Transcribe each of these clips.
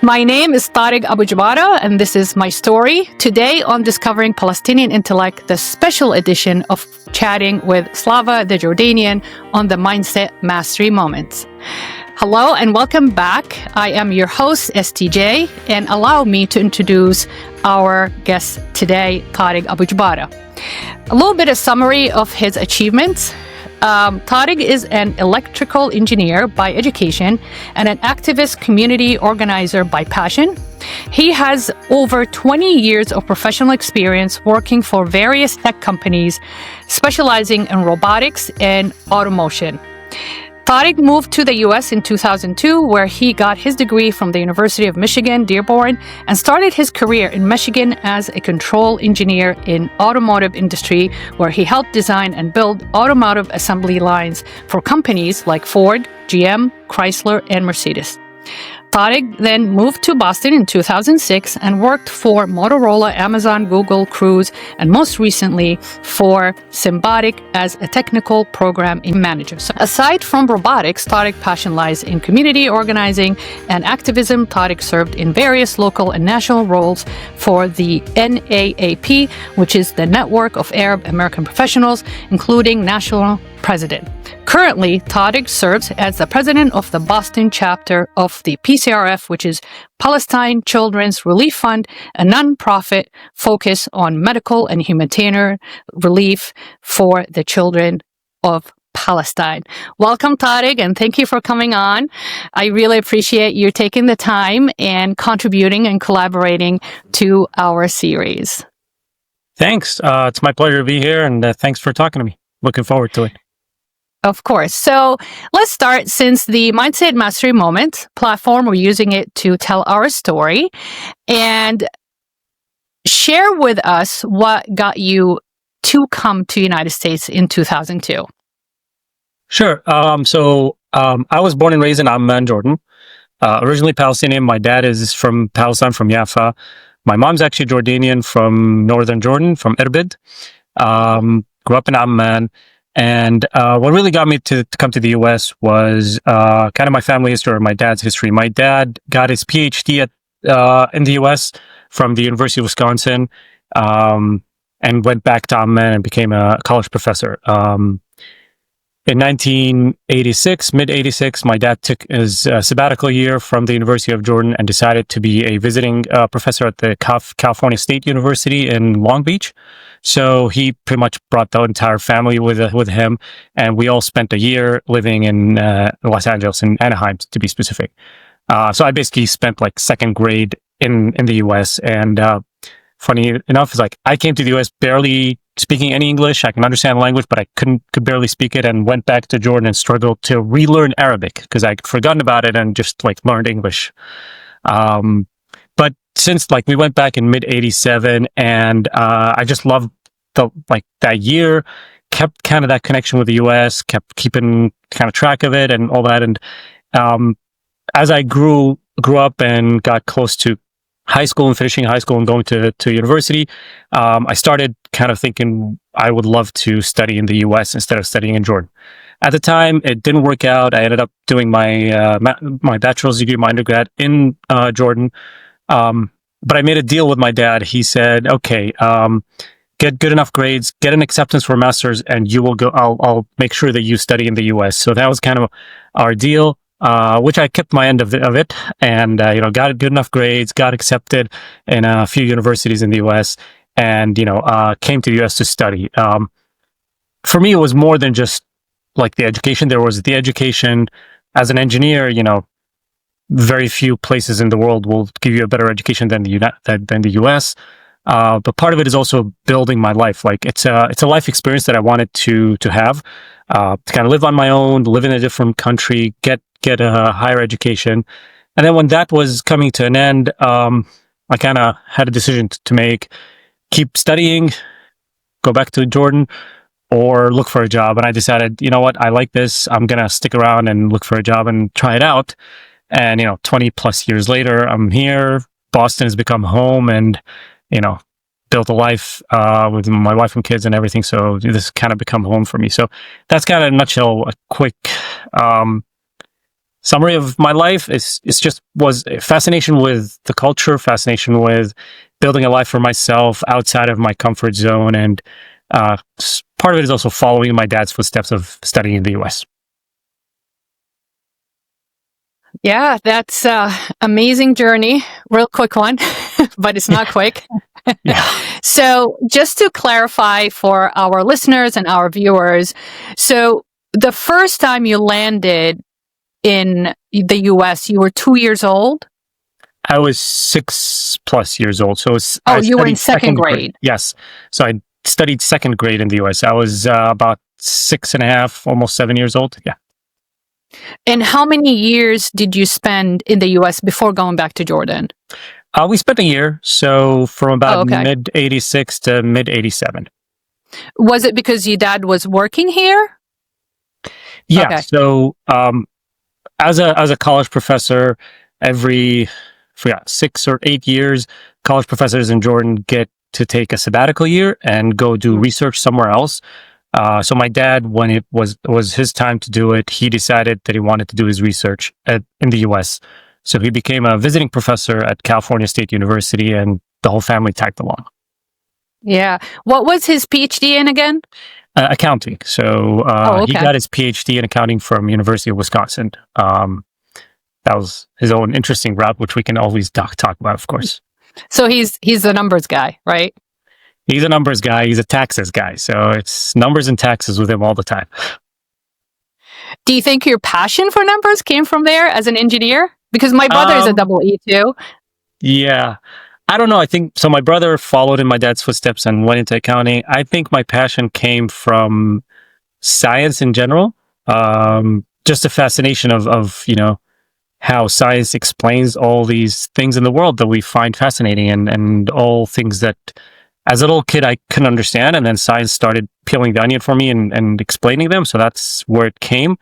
My name is Tarek Abu-Jabarah, and this is my story. Today on Discovering Palestinian Intellect, the special edition of chatting with Slava the Jordanian on the Mindset Mastery Moments. Hello and welcome back. I am your host, STJ, and allow me to introduce our guest today, Tarek Abu-Jabarah. A little bit of summary of his achievements. Tarek is an electrical engineer by education and an activist community organizer by passion. He has over 20 years of professional experience working for various tech companies specializing in robotics and automation. Tarek moved to the U.S. in 2002, where he got his degree from the University of Michigan, Dearborn, and started his career in Michigan as a control engineer in automotive industry, where he helped design and build automotive assembly lines for companies like Ford, GM, Chrysler, and Mercedes. Tarek then moved to Boston in 2006 and worked for Motorola, Amazon, Google, Cruise, and most recently for Symbotic as a technical program manager. So aside from robotics, Tarek's passion lies in community organizing and activism. Tarek served in various local and national roles for the NAAP, which is the Network of Arab American Professionals, including national president. Currently, Tarek serves as the president of the Boston chapter of the PCRF, which is Palestine Children's Relief Fund, a nonprofit focused on medical and humanitarian relief for the children of Palestine. Welcome, Tarek, and thank you for coming on. I really appreciate you taking the time and contributing and collaborating to our series. Thanks. It's my pleasure to be here, and thanks for talking to me. Looking forward to it. Of course. So let's start. Since the Mindset Mastery Moment platform, we're using it to tell our story, and share with us what got you to come to the United States in 2002. Sure. I was born and raised in Amman, Jordan. Originally Palestinian. My dad is from Palestine, from Jaffa. My mom's actually Jordanian from northern Jordan, from Irbid. Grew up in Amman. And what really got me to come to the U.S. was kind of my family history, or my dad's history. My dad got his PhD in the U.S. from the University of Wisconsin, and went back to Amman and became a college professor. In 1986, mid-86, my dad took his sabbatical year from the University of Jordan and decided to be a visiting professor at the California State University in Long Beach. So he pretty much brought the entire family with him, and we all spent a year living in Los Angeles, in Anaheim, to be specific. So I basically spent like second grade in the U.S. And funny enough, it's like I came to the U.S. barely speaking any English. I can understand the language, but I could barely speak it, and went back to Jordan and struggled to relearn Arabic because I'd forgotten about it and just like learned English. But since like we went back in mid-87, and I just loved that year, kept kind of that connection with the U.S., kept keeping kind of track of it and all that. And as I grew up and got close to high school and finishing high school and going to university, I started kind of thinking I would love to study in the U.S. instead of studying in Jordan. At the time, it didn't work out. I ended up doing my bachelor's degree, my undergrad in Jordan. But I made a deal with my dad. He said, okay, get good enough grades, get an acceptance for a master's, and you will go. I'll make sure that you study in the U.S. So that was kind of our deal, which I kept my end of it, and got good enough grades, got accepted in a few universities in the U.S., and came to the U.S. to study. For me, it was more than just like the education. There was the education as an engineer. Very few places in the world will give you a better education than the U.S. But part of it is also building my life. Like it's a life experience that I wanted to have, to kind of live on my own, live in a different country, get a higher education. And then when that was coming to an end, I kind of had a decision to make: keep studying, go back to Jordan, or look for a job. And I decided, you know what, I like this. I'm gonna stick around and look for a job and try it out. And 20 plus years later, I'm here. Boston has become home, and built a life with my wife and kids and everything. So this has kind of become home for me. So that's kind of in a nutshell, a quick summary of my life is just was a fascination with the culture, fascination with building a life for myself outside of my comfort zone, and part of it is also following my dad's footsteps of studying in the U.S. Yeah, that's amazing journey. Real quick one, but it's not quick. Yeah. So just to clarify for our listeners and our viewers, so the first time you landed in the US, you were 2 years old? I was 6+ years old. So you were in second grade. Yes. So I studied second grade in the US. I was about 6.5, almost 7 years old. Yeah. And how many years did you spend in the US before going back to Jordan? We spent a year. So from about mid 86 to mid 87. Was it because your dad was working here? Yeah. Okay. So as a college professor, every 6 or 8 years, college professors in Jordan get to take a sabbatical year and go do research somewhere else. So my dad, when it was his time to do it, he decided that he wanted to do his research in the U.S. So he became a visiting professor at California State University, and the whole family tagged along. Yeah. What was his PhD in again? Accounting. So he got his PhD in accounting from University of Wisconsin. That was his own interesting route, which we can always talk about, of course. So he's a numbers guy, right? He's a numbers guy. He's a taxes guy. So it's numbers and taxes with him all the time. Do you think your passion for numbers came from there as an engineer? Because my brother is a double E too. Yeah. I don't know. I think so. My brother followed in my dad's footsteps and went into accounting. I think my passion came from science in general. Just a fascination of how science explains all these things in the world that we find fascinating, and all things that as a little kid I couldn't understand, and then science started peeling the onion for me and explaining them. So that's where it came.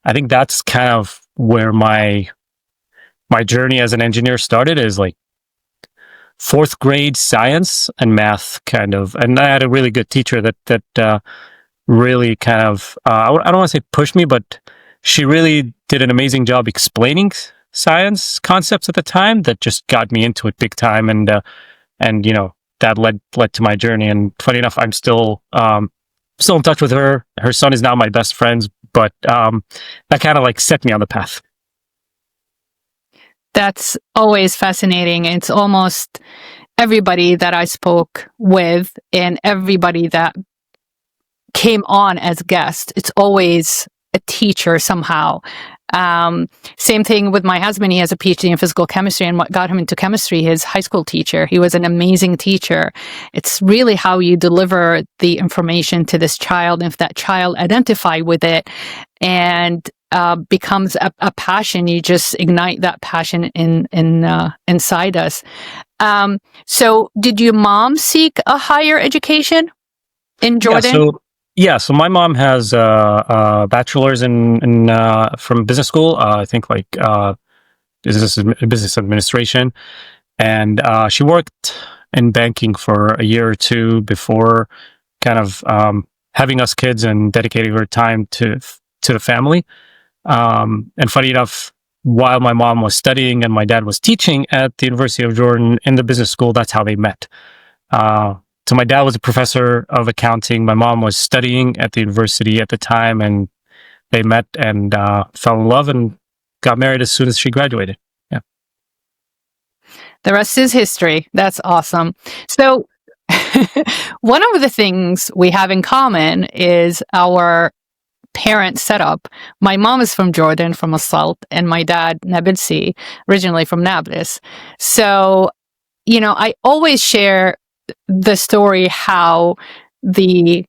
I think that's kind of where my journey as an engineer started, is like 4th grade science and math kind of. And I had a really good teacher that really kind of, I don't want to say pushed me, but she really did an amazing job explaining science concepts at the time that just got me into it big time. And that led to my journey. And funny enough, I'm still in touch with her. Her son is now my best friend, but that kind of like set me on the path. That's always fascinating. It's almost everybody that I spoke with and everybody that came on as guests, it's always a teacher somehow. Same thing with my husband. He has a PhD in physical chemistry, and what got him into chemistry, his high school teacher. He was an amazing teacher. It's really how you deliver the information to this child. If that child identify with it and becomes a passion, you just ignite that passion inside us. So did your mom seek a higher education in Jordan? So my mom has a bachelor's in from business school. I think like business administration, and she worked in banking for a year or two before kind of having us kids and dedicating her time to the family. And funny enough, while my mom was studying and my dad was teaching at the University of Jordan in the business school, that's how they met. So my dad was a professor of accounting. My mom was studying at the university at the time, and they met and fell in love and got married as soon as she graduated. Yeah. The rest is history. That's awesome. So one of the things we have in common is our parent setup. My mom is from Jordan, from Asalt, and my dad, Nabulsi, originally from Nablus. So, I always share the story how the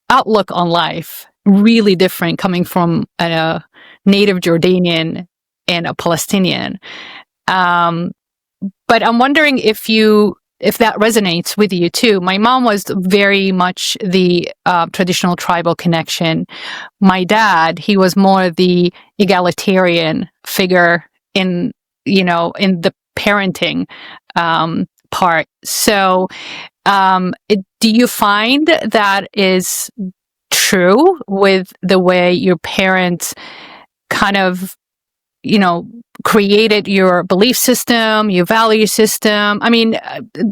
outlook on life really different coming from a native Jordanian and a Palestinian. But I'm wondering if that resonates with you too. My mom was very much the traditional tribal connection. My dad, he was more the egalitarian figure in the parenting part. So, do you find that is true with the way your parents kind of, created your belief system, your value system. I mean,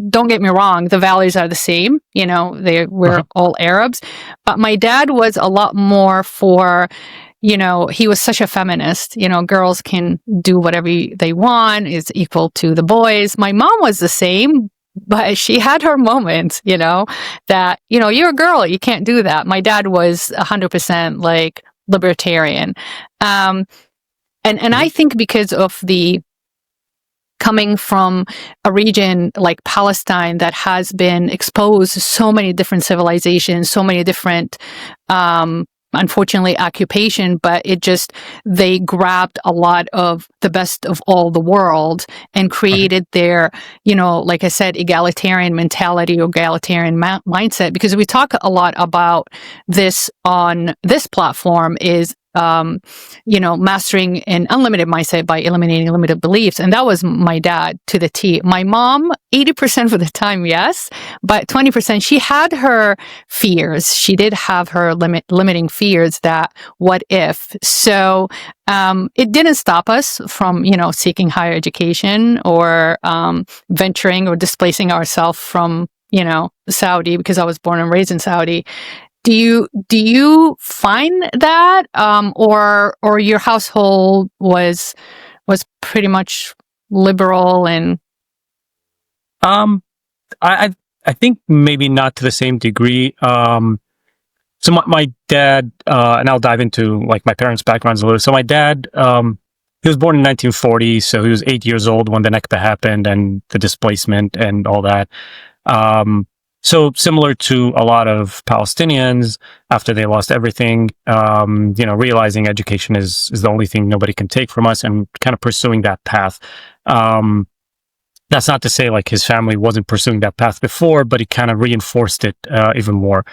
don't get me wrong, the values are the same. We're all Arabs, but my dad was a lot more for, he was such a feminist. Girls can do whatever they want, is equal to the boys. My mom was the same, but she had her moments, that, you're a girl, you can't do that. My dad was 100% like libertarian. And I think because of the coming from a region like Palestine that has been exposed to so many different civilizations, so many different, unfortunately, occupation, but they grabbed a lot of the best of all the world and created their, like I said, egalitarian mentality, or egalitarian mindset. Because we talk a lot about this on this platform is, mastering an unlimited mindset by eliminating limited beliefs. And that was my dad to the T. My mom, 80% of the time, yes, but 20%, she had her fears. She did have her limiting fears that what if. So it didn't stop us from, seeking higher education or venturing or displacing ourselves from, Saudi, because I was born and raised in Saudi. Do you find that, or your household was pretty much liberal and? I think maybe not to the same degree. So my dad, and I'll dive into like my parents' backgrounds a little. So my dad, he was born in 1940, so he was 8 years old when the Nakba happened and the displacement and all that. So similar to a lot of Palestinians, after they lost everything, realizing education is the only thing nobody can take from us, and kind of pursuing that path. That's not to say like his family wasn't pursuing that path before, but he kind of reinforced it even more.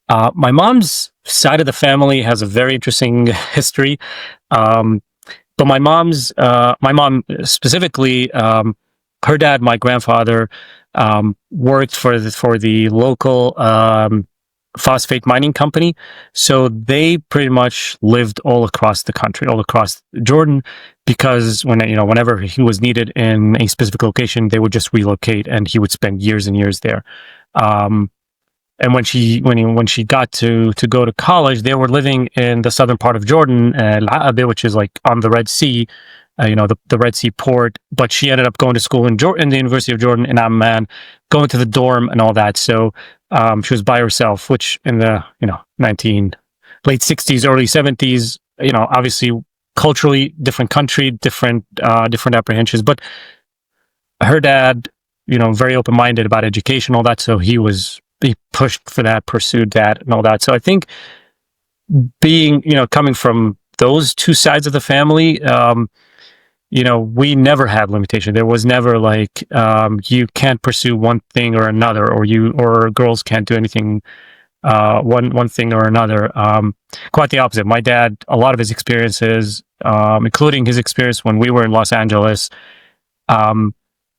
My mom's side of the family has a very interesting history. But my mom specifically, her dad, my grandfather, worked for the local phosphate mining company. So they pretty much lived all across the country, all across Jordan, because whenever he was needed in a specific location, they would just relocate, and he would spend years and years there. And when she got to go to college, they were living in the southern part of Jordan, Al-Aqaba, which is like on the Red Sea, the Red Sea port. But she ended up going to school in the University of Jordan in Amman, going to the dorm and all that. So she was by herself, which in the late 60s, early 70s, obviously culturally different country, different apprehensions. But her dad, very open-minded about education, all that. So he pushed for that, pursued that, and all that. So I think being, coming from those two sides of the family, we never had limitation. There was never like, you can't pursue one thing or another, or girls can't do anything, one thing or another. Quite the opposite. My dad, a lot of his experiences, including his experience when we were in Los Angeles,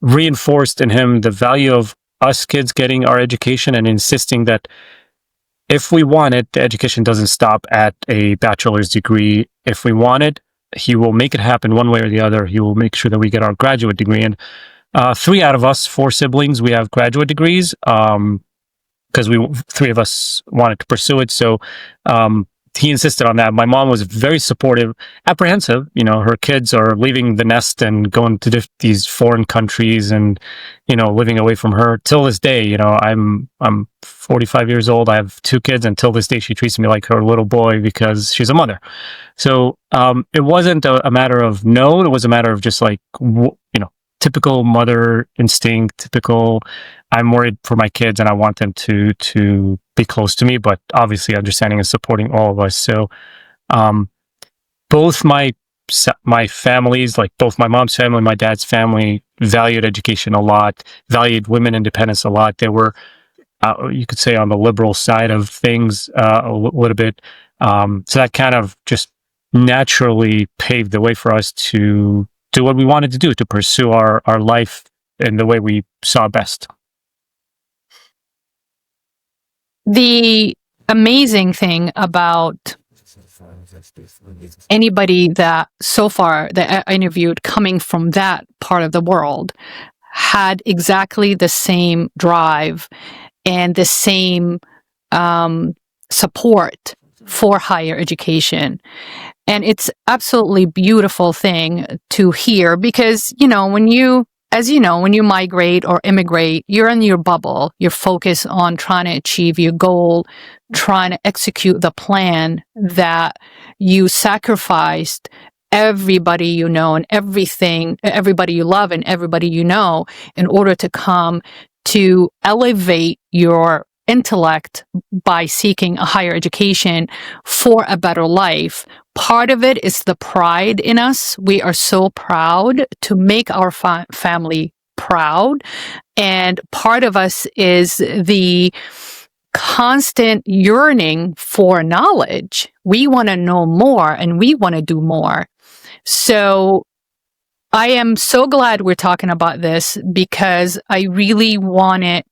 reinforced in him the value of us kids getting our education, and insisting that if we want it, the education doesn't stop at a bachelor's degree. If we want it, he will make it happen one way or the other. He will make sure that we get our graduate degree. And 3 out of us, 4 siblings, we have graduate degrees, because 3 of us wanted to pursue it. So he insisted on that. My mom was very supportive, apprehensive. Her kids are leaving the nest and going to these foreign countries, and living away from her. Till this day, I'm 45 years old. I have 2 kids, and till this day, she treats me like her little boy because she's a mother. So it wasn't a matter of no. It was a matter of just like typical mother instinct. Typical. I'm worried for my kids, and I want them to be close to me, but obviously understanding and supporting all of us. So both my families, like both my mom's family and my dad's family, valued education a lot, valued women independence a lot. They were, you could say, on the liberal side of things a little bit. So that kind of just naturally paved the way for us to do what we wanted to do, to pursue our life in the way we saw best. The amazing thing about anybody that so far that I interviewed coming from that part of the world had exactly the same drive and the same support for higher education. And it's absolutely beautiful thing to hear because, when you migrate or immigrate, you're in your bubble. You're focused on trying to achieve your goal, trying to execute the plan that you sacrificed everybody you know and everybody you love and everybody you know in order to come to elevate your intellect by seeking a higher education for a better life. Part of it is the pride in us. We are so proud to make our family proud. And part of us is the constant yearning for knowledge. We want to know more and we want to do more. So I am so glad we're talking about this because I really wanted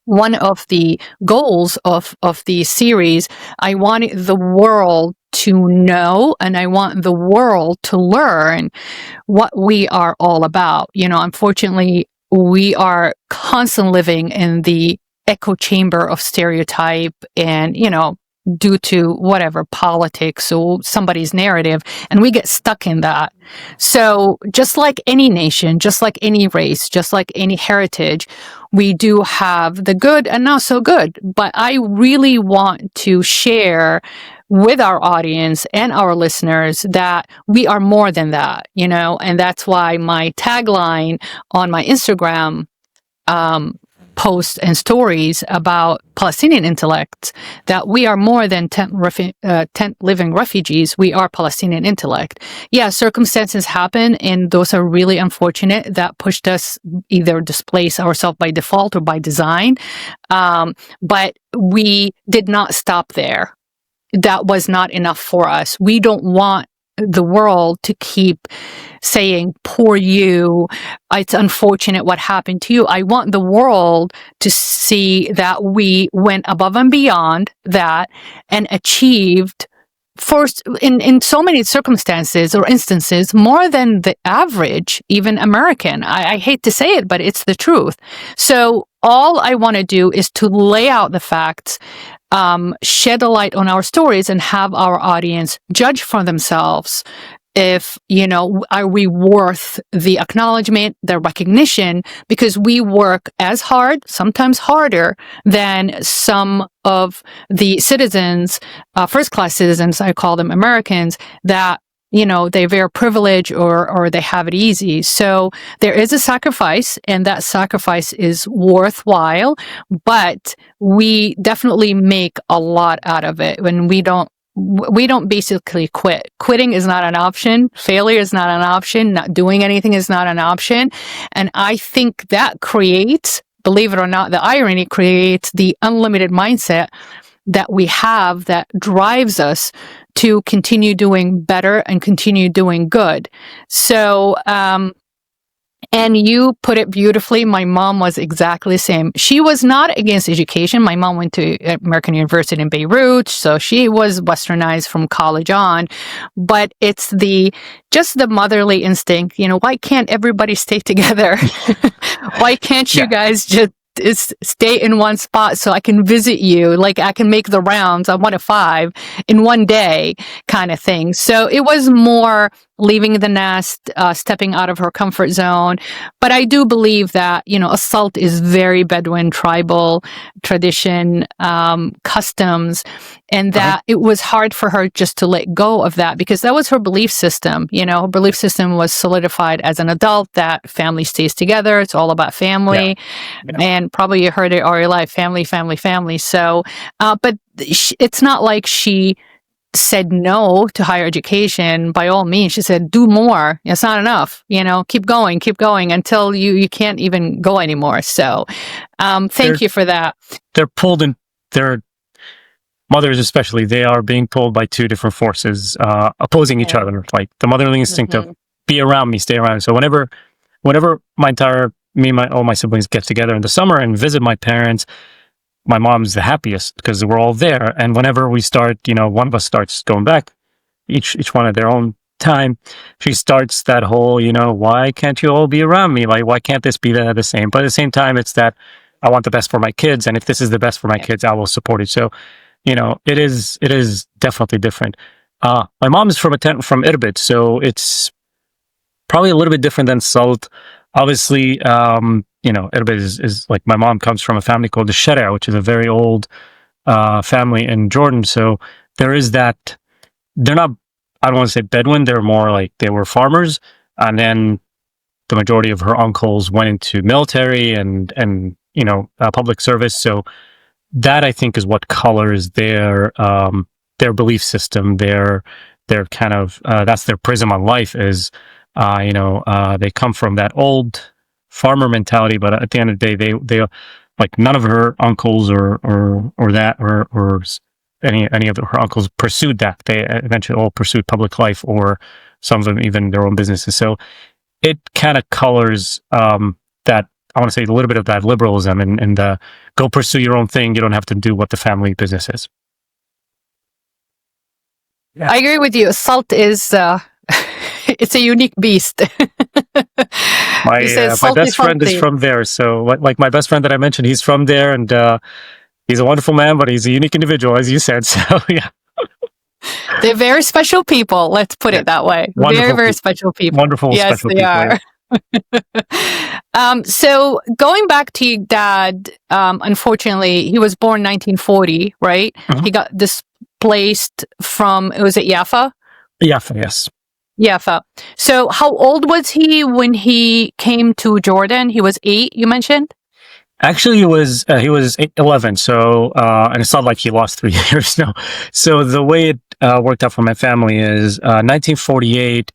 one of the goals of the series. I wanted the world to know and I want the world to learn what we are all about. Unfortunately, we are constantly living in the echo chamber of stereotype and, due to whatever politics or somebody's narrative, and we get stuck in that. So just like any nation, just like any race, just like any heritage, we do have the good and not so good. But I really want to share with our audience and our listeners that we are more than that, and that's why my tagline on my Instagram posts and stories about Palestinian intellects, that we are more than tent living refugees. We are Palestinian intellect. Yeah, circumstances happen, and those are really unfortunate that pushed us either displace ourselves by default or by design. But we did not stop there. That was not enough for us. We don't want the world to keep saying, poor you, it's unfortunate what happened to you. I want the world to see that we went above and beyond that and achieved, first, in so many circumstances or instances, more than the average, even American. I hate to say it, but it's the truth. So all I want to do is to lay out the facts, shed a light on our stories, and have our audience judge for themselves if, are we worth the acknowledgement, the recognition, because we work as hard, sometimes harder than some of the citizens, first-class citizens, I call them Americans, that they're very privileged or they have it easy. So there is a sacrifice, and that sacrifice is worthwhile, but we definitely make a lot out of it when we don't basically quit. Quitting is not an option. Failure is not an option. Not doing anything is not an option. And I think that creates, believe it or not, the irony creates the unlimited mindset that we have that drives us to continue doing better and continue doing good. So, and you put it beautifully. My mom was exactly the same. She was not against education. My mom went to American University in Beirut, so she was westernized from college on. But it's just the motherly instinct. Why can't everybody stay together? Why can't you guys just stay in one spot so I can visit you? Like, I can make the rounds on 1 to 5 in one day kind of thing. So it was more leaving the nest, stepping out of her comfort zone. But I do believe that, assault is very Bedouin tribal tradition, customs, and that it was hard for her just to let go of that because that was her belief system. Her belief system was solidified as an adult that family stays together. It's all about family. Yeah. And probably you heard it all your life, family, family, family. So, but it's not like she said no to higher education. By all means, she said, do more. It's not enough. Keep going until you can't even go anymore. So thank you for that. They're pulled in, their mothers especially, they are being pulled by two different forces opposing each other. Like the motherly instinct of be around me, stay around. So whenever me and all my siblings get together in the summer and visit my parents, my mom's the happiest because we're all there. And whenever we start, one of us starts going back, each one at their own time, she starts that whole, why can't you all be around me? Like, why can't this be the same? But at the same time, it's that I want the best for my kids, and if this is the best for my kids, I will support it. So, it is definitely different. My mom is from Irbid, so it's probably a little bit different than Salt. Obviously, Irbid is like, my mom comes from a family called the Sharia, which is a very old family in Jordan. So there is that. They're not, I don't want to say Bedouin, they're more like they were farmers. And then the majority of her uncles went into military and public service. So that, I think, is what colors their belief system, their kind of that's their prism on life. Is they come from that old farmer mentality, but at the end of the day, they like, none of her uncles or any of her uncles pursued that. They eventually all pursued public life, or some of them even their own businesses. So it kind of colors that, I want to say, a little bit of that liberalism and go pursue your own thing. You don't have to do what the family business is. Yeah. I agree with you. Salt is it's a unique beast. My best friend is from there. So like my best friend that I mentioned, he's from there, and he's a wonderful man, but he's a unique individual, as you said. So yeah. They're very special people. Let's put it that way. Wonderful very special people. Wonderful, yes, special they people. Are. So going back to your dad, unfortunately, he was born 1940, right? Mm-hmm. He got displaced from, was it Jaffa? Jaffa, yes. Jaffa. So how old was he when he came to Jordan? He was 8, you mentioned? Actually, he was 11. So, and it's not like he lost 3 years. No. So the way it worked out for my family is 1948.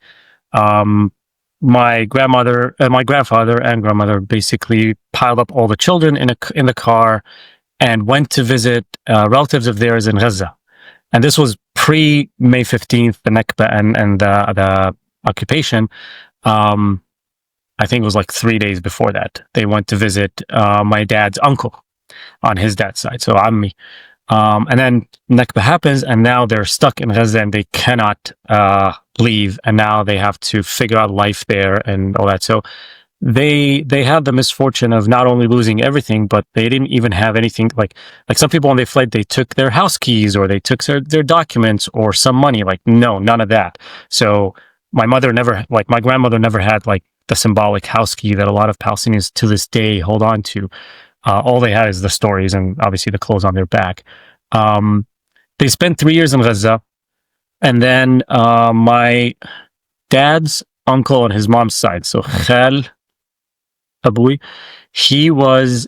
My grandfather and grandmother basically piled up all the children in the car and went to visit relatives of theirs in Gaza. And this was pre-May 15th, the Nakba and the occupation. I think it was like 3 days before that. They went to visit my dad's uncle on his dad's side, so Ammi. And then Nakba happens, and now they're stuck in Gaza and they cannot leave, and now they have to figure out life there and all that. So they had the misfortune of not only losing everything, but they didn't even have anything. Like some people when they fled, they took their house keys or they took their documents or some money. Like, no, none of that. So my grandmother never had like the symbolic house key that a lot of Palestinians to this day hold on to. All they had is the stories and obviously the clothes on their back. They spent 3 years in Gaza, and then my dad's uncle on his mom's side, so Khal Abui, he was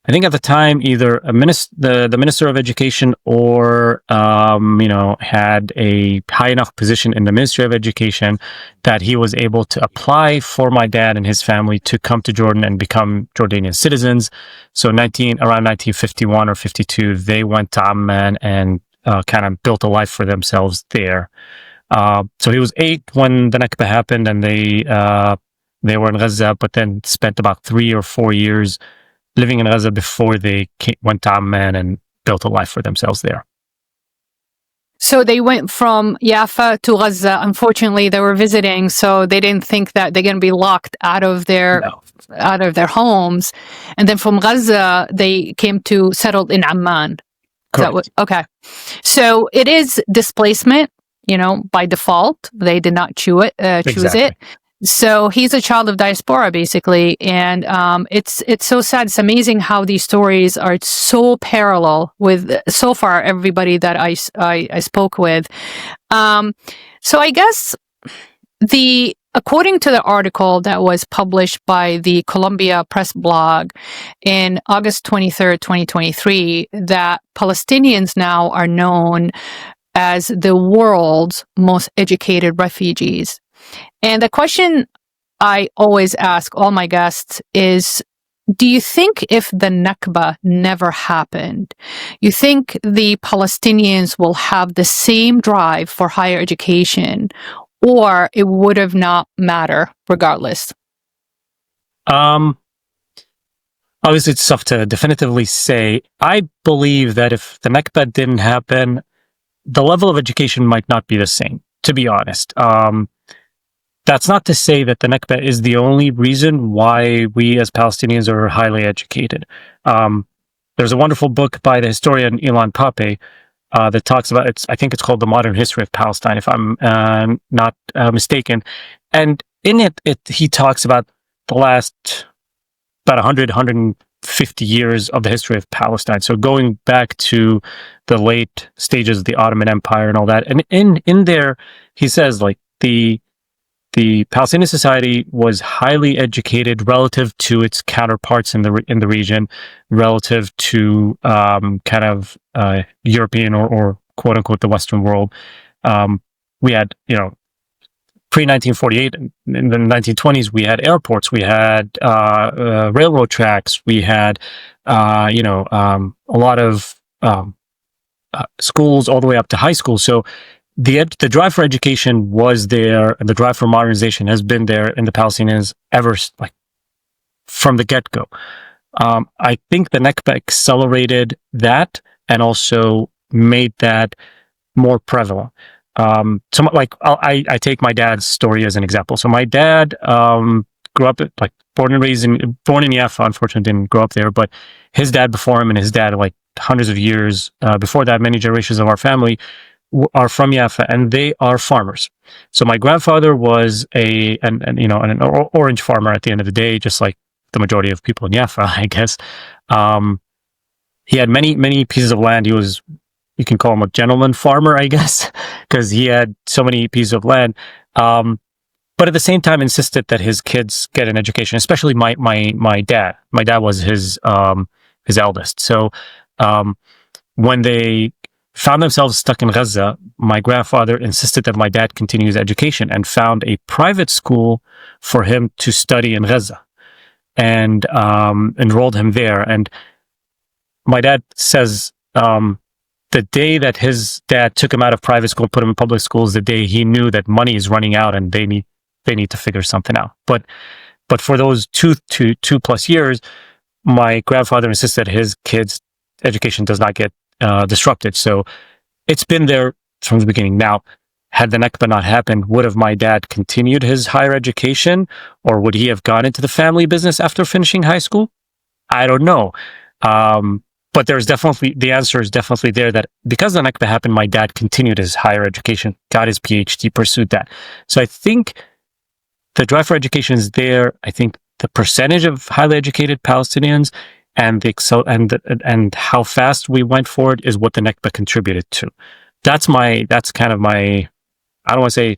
I think at the time either the minister of education or had a high enough position in the Ministry of Education that he was able to apply for my dad and his family to come to Jordan and become Jordanian citizens. So around 1951 or 52, they went to Amman and kind of built a life for themselves there. So he was 8 when the Nakba happened, and they were in Gaza, but then spent about 3 or 4 years living in Gaza before they went to Amman and built a life for themselves there. So they went from Jaffa to Gaza. Unfortunately, they were visiting, so they didn't think that they're going to be locked out of their homes. And then from Gaza, they came to settle in Amman. Okay. So it is displacement, by default. They did not choose it. So he's a child of diaspora, basically, and it's so sad. It's amazing how these stories are so parallel with so far everybody that I spoke with. So I guess according to the article that was published by the Columbia Press blog in August 23rd, 2023, that Palestinians now are known as the world's most educated refugees. And the question I always ask all my guests is, do you think if the Nakba never happened, you think the Palestinians will have the same drive for higher education, or it would have not matter regardless? Obviously, it's tough to definitively say. I believe that if the Nakba didn't happen, the level of education might not be the same, to be honest. That's not to say that the Nakba is the only reason why we as Palestinians are highly educated. There's a wonderful book by the historian Ilan Pape that talks about I think it's called The Modern History of Palestine, if I'm not mistaken. And in it, he talks about the last about 100, 150 years of the history of Palestine. So going back to the late stages of the Ottoman Empire and all that. And in there, he says like the Palestinian society was highly educated relative to its counterparts in the region, relative to kind of European or quote unquote the Western world. We had, pre 1948 in the 1920s, we had airports, we had railroad tracks, we had a lot of schools all the way up to high school. So the drive for education was there, and the drive for modernization has been there in the Palestinians ever, like, from the get-go. I think the Nakba accelerated that and also made that more prevalent. So, like, I take my dad's story as an example. So my dad grew up born in Jaffa. Unfortunately, didn't grow up there, but his dad before him and his dad, like hundreds of years before that, many generations of our family are from Jaffa, and they are farmers. So my grandfather was an orange farmer at the end of the day, just like the majority of people in Jaffa, I guess. He had many pieces of land. You can call him a gentleman farmer, I guess, because he had so many pieces of land. But at the same time, insisted that his kids get an education, especially my dad. My dad was his eldest. So when they found themselves stuck in Gaza, my grandfather insisted that my dad continue his education and found a private school for him to study in Gaza and enrolled him there. And my dad says the day that his dad took him out of private school, put him in public school, is the day he knew that money is running out and they need to figure something out. But for those two plus years, my grandfather insisted his kids' education does not get disrupted. So it's been there from the beginning. Now, had the Nakba not happened, would have my dad continued his higher education, or would he have gone into the family business after finishing high school? I don't know. But there's definitely, the answer is definitely there, that because the Nakba happened, my dad continued his higher education, got his PhD, pursued that. So I think the drive for education is there. I think the percentage of highly educated Palestinians and how fast we went forward is what the Nakba contributed to. That's kind of my, I don't want to say,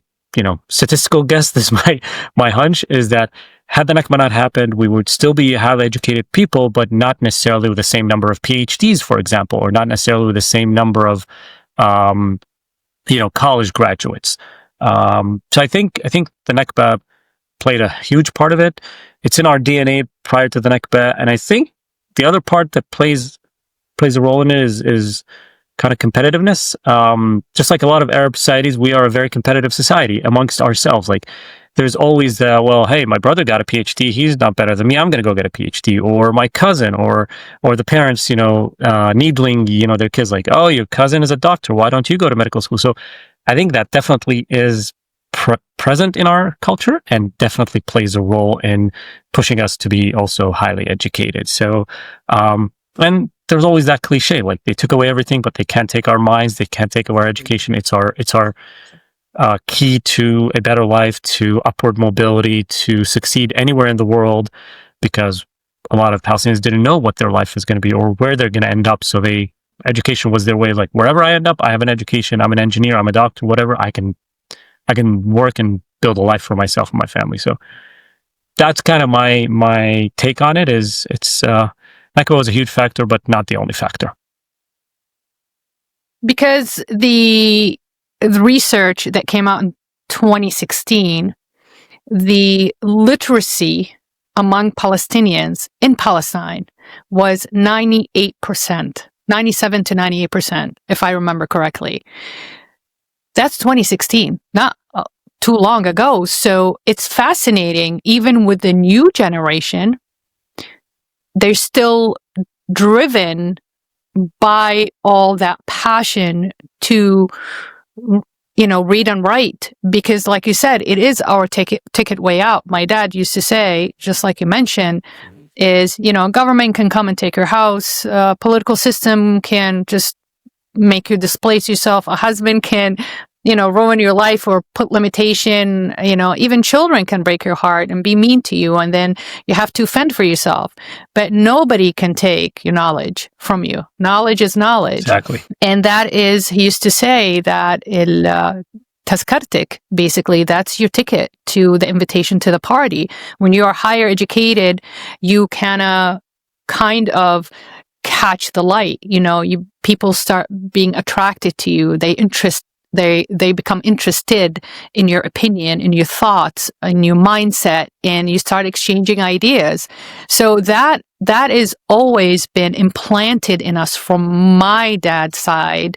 statistical guess. This is my hunch, is that had the Nakba not happened, we would still be highly educated people, but not necessarily with the same number of PhDs, for example, or not necessarily with the same number of, college graduates. So I think the Nakba played a huge part of it. It's in our DNA prior to the Nakba, and I think the other part that plays a role in it is kind of competitiveness. Just like a lot of Arab societies, we are a very competitive society amongst ourselves. Like, there's always hey, my brother got a PhD, he's not better than me, I'm going to go get a PhD. Or my cousin, or the parents, needling, their kids, like, oh, your cousin is a doctor, why don't you go to medical school? So I think that definitely is present in our culture and definitely plays a role in pushing us to be also highly educated. So, and there's always that cliche, like, they took away everything, but they can't take our minds, they can't take away our education. It's our key to a better life, to upward mobility, to succeed anywhere in the world, because a lot of Palestinians didn't know what their life is going to be or where they're going to end up. So education was their way, like, wherever I end up, I have an education, I'm an engineer, I'm a doctor, whatever, I can work and build a life for myself and my family. So that's kind of my take on it. It's Nakba was a huge factor, but not the only factor. Because the research that came out in 2016, the literacy among Palestinians in Palestine was 98%, 97 to 98%, if I remember correctly. That's 2016, not too long ago. So it's fascinating, even with the new generation, they're still driven buy all that passion to, read and write, because like you said, it is our ticket way out. My dad used to say, just like you mentioned, is, government can come and take your house. Political system can just make you displace yourself. A husband can, ruin your life or put limitation. Even children can break your heart and be mean to you. And then you have to fend for yourself. But nobody can take your knowledge from you. Knowledge is knowledge. Exactly. And that is, he used to say that Tazkartik, basically, that's your ticket to the invitation to the party. When you are higher educated, you kind of catch the light. People start being attracted to you. They become interested in your opinion, in your thoughts, in your mindset, and you start exchanging ideas. So that has always been implanted in us from my dad's side.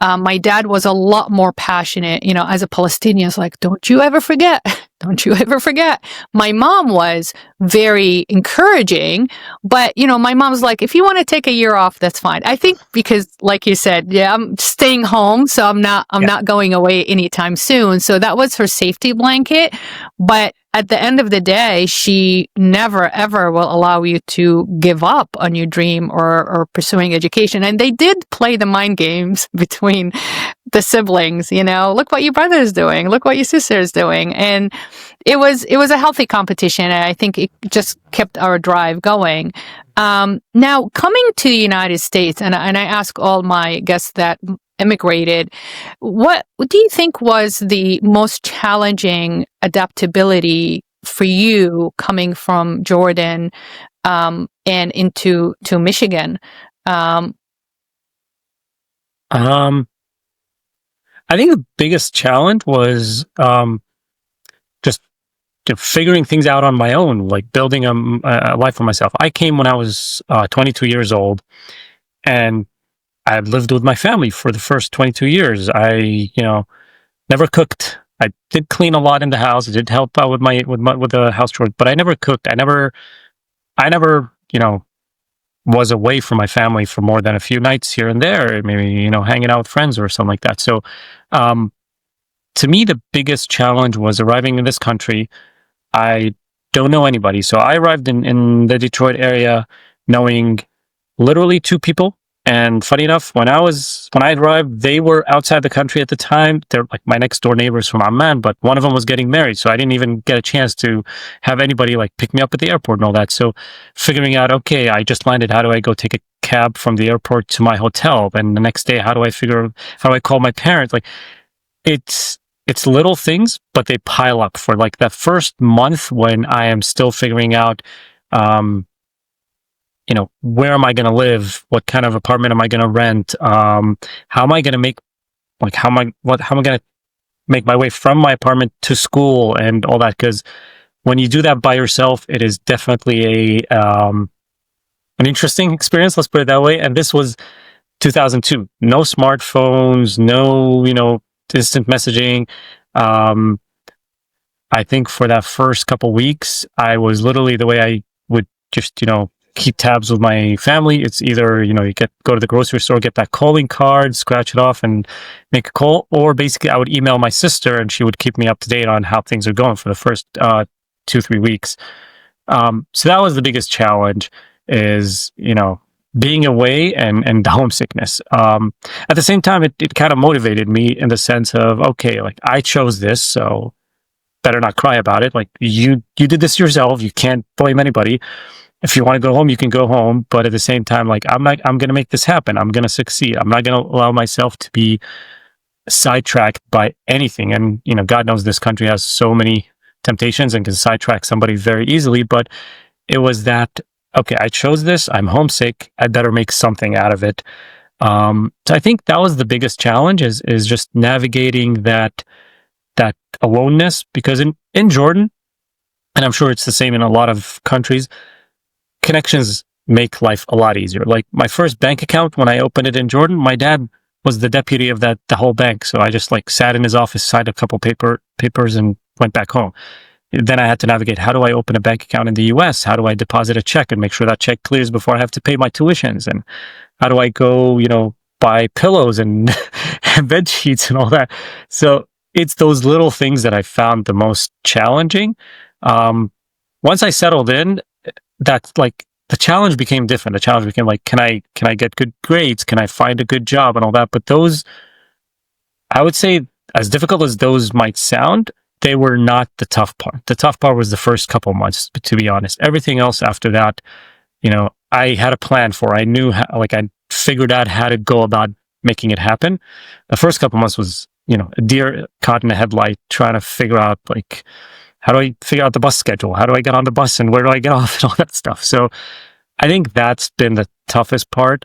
My dad was a lot more passionate, as a Palestinian. It's like, don't you ever forget. Don't you ever forget. My mom was very encouraging, but, my mom's like, if you want to take a year off, that's fine. I think because, like you said, I'm staying home, so I'm not going away anytime soon. So that was her safety blanket. But at the end of the day, she never, ever will allow you to give up on your dream or pursuing education. And they did play the mind games between the siblings, look what your brother is doing, look what your sister is doing. And it was a healthy competition. And I think it just kept our drive going. Now, coming to the United States, and I ask all my guests that immigrated, what do you think was the most challenging adaptability for you coming from Jordan and into Michigan? I think the biggest challenge was just figuring things out on my own, like building a life for myself. I came when I was 22 years old, and I lived with my family for the first 22 years. I, never cooked. I did clean a lot in the house. I did help out with the house chores, but I never cooked. I never, was away from my family for more than a few nights here and there, maybe, hanging out with friends or something like that. So, to me, the biggest challenge was arriving in this country. I don't know anybody. So I arrived in the Detroit area knowing literally two people. And funny enough, when I arrived, they were outside the country at the time. They're like my next door neighbors from Amman, but one of them was getting married. So I didn't even get a chance to have anybody like pick me up at the airport and all that. So figuring out, okay, I just landed. How do I go take a cab from the airport to my hotel? And the next day, how do I call my parents? Like it's little things, but they pile up for like that first month when I am still figuring out, where am I going to live? What kind of apartment am I going to rent? How am I going to make, like, how am I going to make my way from my apartment to school and all that? Because when you do that by yourself, it is definitely an interesting experience. Let's put it that way. And this was 2002. No smartphones, no, instant messaging. I think for that first couple weeks, I was literally the way I would just, keep tabs with my family. It's either, you go to the grocery store, get that calling card, scratch it off and make a call, or basically I would email my sister and she would keep me up to date on how things are going for the first 2-3 weeks. So that was the biggest challenge is, being away and the homesickness. At the same time, it kind of motivated me in the sense of, okay, like I chose this, so better not cry about it. Like you did this yourself. You can't blame anybody. If you want to go home, you can go home. But at the same time, like I'm going to make this happen. I'm going to succeed. I'm not going to allow myself to be sidetracked by anything. And, God knows this country has so many temptations and can sidetrack somebody very easily. But it was that, okay, I chose this. I'm homesick. I better make something out of it. So I think that was the biggest challenge is just navigating that aloneness, because in Jordan, and I'm sure it's the same in a lot of countries, connections make life a lot easier. Like my first bank account, when I opened it in Jordan, my dad was the deputy of the whole bank. So I just like sat in his office, signed a couple papers and went back home. Then I had to navigate, how do I open a bank account in the US? How do I deposit a check and make sure that check clears before I have to pay my tuitions? And how do I go, buy pillows and, and bed sheets and all that? So it's those little things that I found the most challenging. Once I settled in, that's like, the challenge became different. The challenge became like, can I get good grades? Can I find a good job and all that? But those, I would say, as difficult as those might sound, they were not the tough part. The tough part was the first couple months, to be honest. Everything else after that, I had a plan for. I knew how, I figured out how to go about making it happen. The first couple months was, a deer caught in a headlight, trying to figure out, how do I figure out the bus schedule? How do I get on the bus and where do I get off and all that stuff? So I think that's been the toughest part.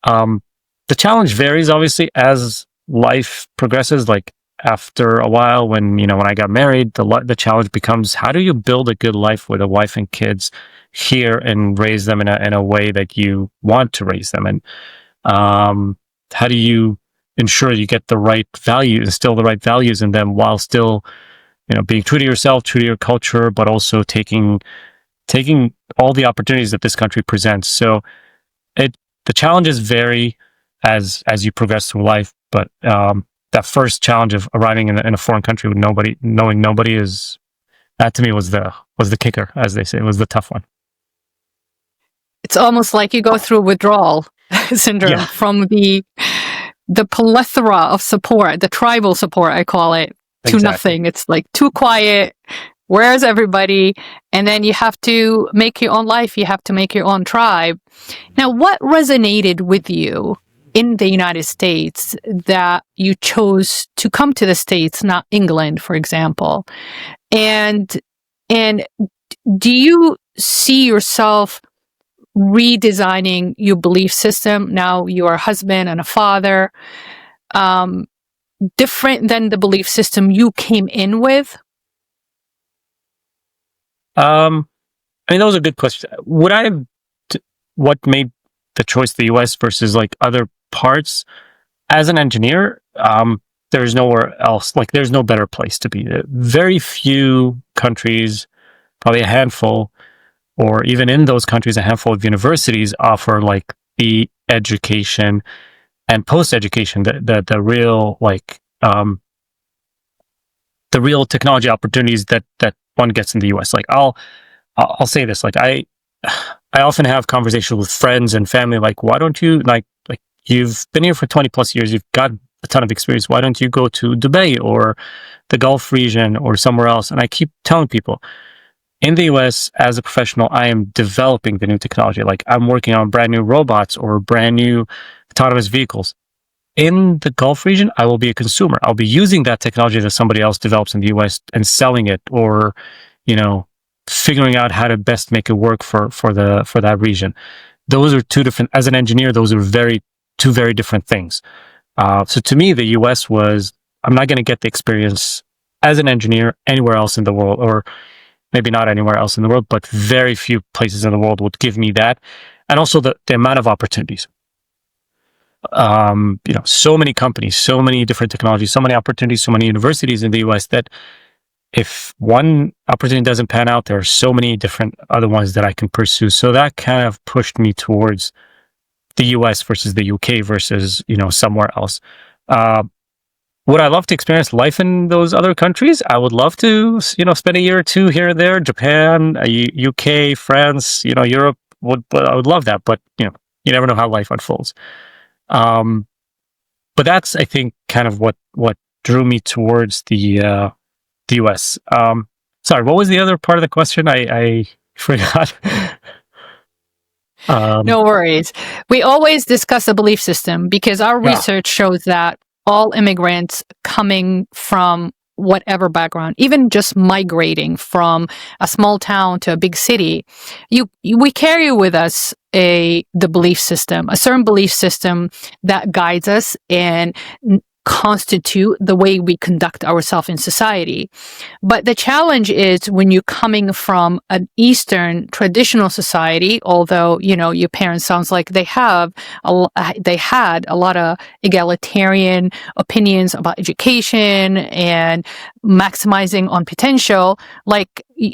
The challenge varies, obviously, as life progresses. Like, after a while, when I got married, the challenge becomes, how do you build a good life with a wife and kids here and raise them in a way that you want to raise them? And how do you ensure you get the right value, instill the right values in them, while still being true to yourself, true to your culture, but also taking all the opportunities that this country presents? So the challenges vary as you progress through life, but that first challenge of arriving in a foreign country with knowing nobody, that to me was the kicker, as they say. It was the tough one. It's almost like you go through withdrawal syndrome from the plethora of support, the tribal support, I call it, to nothing. It's like too quiet. Where's everybody? And then you have to make your own life. You have to make your own tribe. Now, what resonated with you in the United States that you chose to come to the States, not England, for example? And do you see yourself redesigning your belief system? Now you are a husband and a father, different than the belief system you came in with? Those are good questions. What made the choice the US versus other parts? As an engineer, there's nowhere else, there's no better place to be. Very few countries, probably a handful, or even in those countries, a handful of universities offer the education and post-education, the real technology opportunities that one gets in the US. I'll say this, I often have conversations with friends and family, why don't you, you've been here for 20 plus years, you've got a ton of experience, why don't you go to Dubai or the Gulf region or somewhere else? And I keep telling people, in the US, as a professional, I am developing the new technology. I'm working on brand new robots or brand new autonomous vehicles. In the Gulf region, I will be a consumer. I'll be using that technology that somebody else develops in the US and selling it, or, figuring out how to best make it work for that region. Those are two different, as an engineer, those are two very different things. So to me, the US was, I'm not going to get the experience as an engineer anywhere else in the world, or maybe not anywhere else in the world, but very few places in the world would give me that. And also the amount of opportunities. So many companies, so many different technologies, so many opportunities, so many universities in the US that if one opportunity doesn't pan out, there are so many different other ones that I can pursue. So that kind of pushed me towards the US versus the UK versus, somewhere else. Would I love to experience life in those other countries? I would love to, spend a year or two here and there, Japan, UK, France, Europe. I would love that, but, you never know how life unfolds. But that's, I think, kind of what drew me towards the US. Sorry, what was the other part of the question? I forgot. No worries. We always discuss a belief system because our research shows that all immigrants coming from whatever background, even just migrating from a small town to a big city, we carry with us the belief system, a certain belief system that guides us and constitute the way we conduct ourselves in society. But the challenge is when you're coming from an Eastern traditional society, although, your parents sounds like they had a lot of egalitarian opinions about education and maximizing on potential.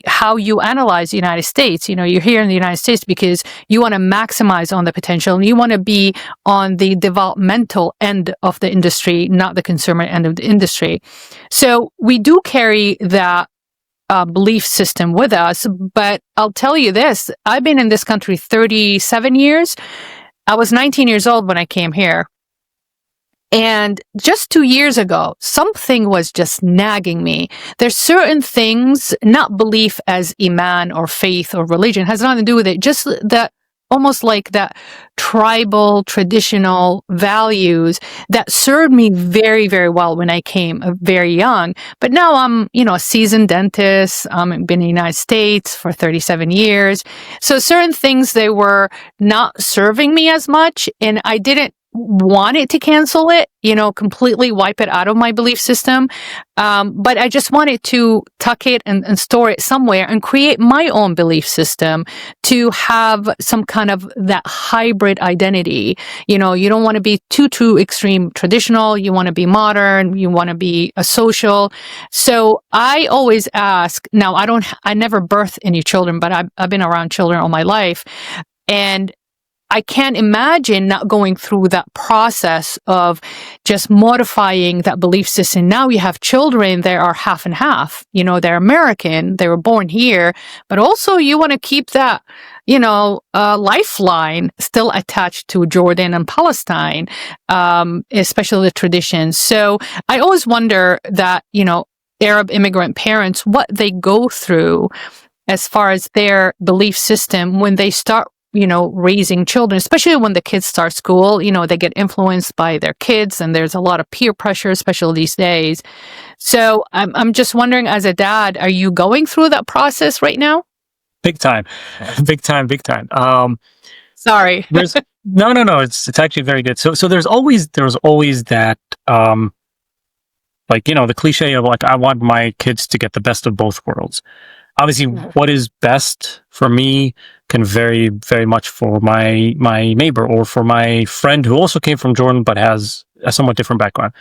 how you analyze the United States. You know, you're here in the United States because you want to maximize on the potential, and you want to be on the developmental end of the industry, not the consumer end of the industry. So we do carry that belief system with us. But I'll tell you this, I've been in this country 37 years. I was 19 years old when I came here. And just 2 years ago, something was just nagging me. There's certain things, not belief as iman or faith or religion, has nothing to do with it. Just that, almost like that tribal, traditional values that served me very, very well when I came very young. But now I'm, a seasoned dentist. I've been in the United States for 37 years. So certain things, they were not serving me as much, and I didn't wanted to cancel it, completely wipe it out of my belief system. But I just wanted to tuck it and store it somewhere and create my own belief system to have some kind of that hybrid identity. You don't want to be too extreme traditional. You want to be modern. You want to be a social. So I always ask, now I never birthed any children, but I've been around children all my life. And I can't imagine not going through that process of just modifying that belief system. Now you have children that are half and half. They're American, they were born here, but also you want to keep that, lifeline still attached to Jordan and Palestine, especially the traditions. So I always wonder that, Arab immigrant parents, what they go through as far as their belief system when they start raising children, especially when the kids start school, they get influenced by their kids, and there's a lot of peer pressure, especially these days. So I'm just wondering, as a dad, are you going through that process right now? Big time. Sorry. No. It's actually very good. So there's always that, the cliche of I want my kids to get the best of both worlds. Obviously, what is best for me can vary very much for my neighbor or for my friend who also came from Jordan but has a somewhat different background.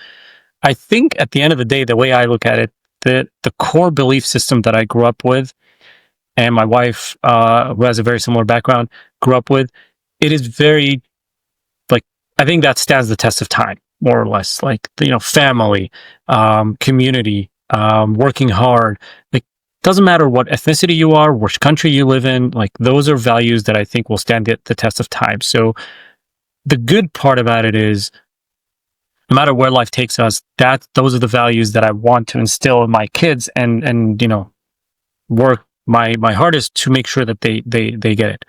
I think at the end of the day, the way I look at it, the core belief system that I grew up with, and my wife, who has a very similar background, grew up with, it is very, I think that stands the test of time, more or less. Family, community, working hard, doesn't matter what ethnicity you are, which country you live in, those are values that I think will stand the test of time. So the good part about it is, no matter where life takes us, those are the values that I want to instill in my kids and work my hardest to make sure that they get it.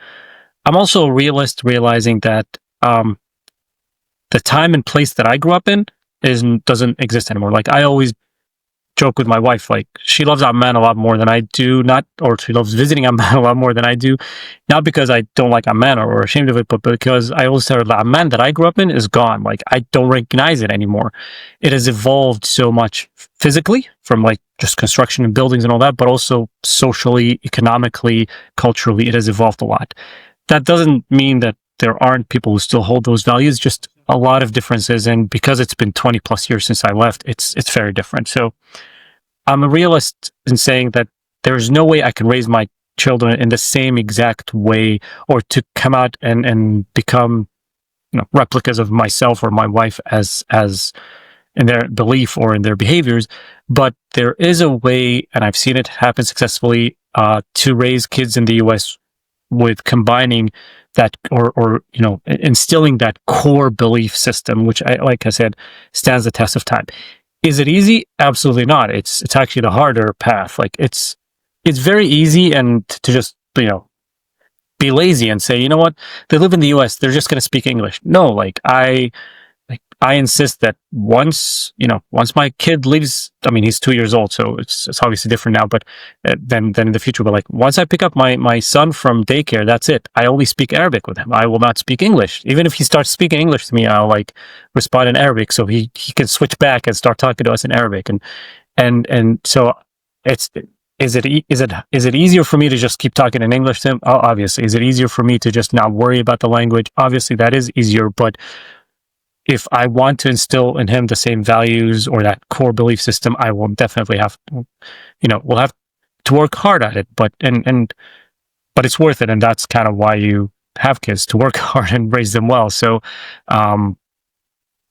I'm also a realist, realizing that the time and place that I grew up in doesn't exist anymore. I always joke with my wife, she loves Amman a lot more than I do, or she loves visiting Amman a lot more than I do, not because I don't like Amman or ashamed of it, but because I always tell her the Amman that I grew up in is gone. I don't recognize it anymore. It has evolved so much physically from just construction and buildings and all that, but also socially, economically, culturally, it has evolved a lot. That doesn't mean that there aren't people who still hold those values, just a lot of differences. And because it's been 20 plus years since I left, it's very different. So I'm a realist in saying that there's no way I can raise my children in the same exact way, or to come out and become replicas of myself or my wife as in their belief or in their behaviors. But there is a way, and I've seen it happen successfully, to raise kids in the US with combining that or instilling that core belief system, which like I said, stands the test of time. Is it easy? Absolutely not. It's actually the harder path. It's very easy and to just be lazy and say, you know what, they live in the US, they're just going to speak English. No, I insist that once my kid leaves, he's 2 years old, so it's obviously different now, but than in the future. But once I pick up my son from daycare, that's it. I only speak Arabic with him. I will not speak English. Even if he starts speaking English to me, I'll respond in Arabic, so he can switch back and start talking to us in Arabic. And so is it easier for me to just keep talking in English to him? Oh, obviously. Is it easier for me to just not worry about the language? Obviously, that is easier, but if I want to instill in him the same values or that core belief system, I will definitely have, we'll have work hard at it, but it's worth it, and that's kind of why you have kids, to work hard and raise them well. So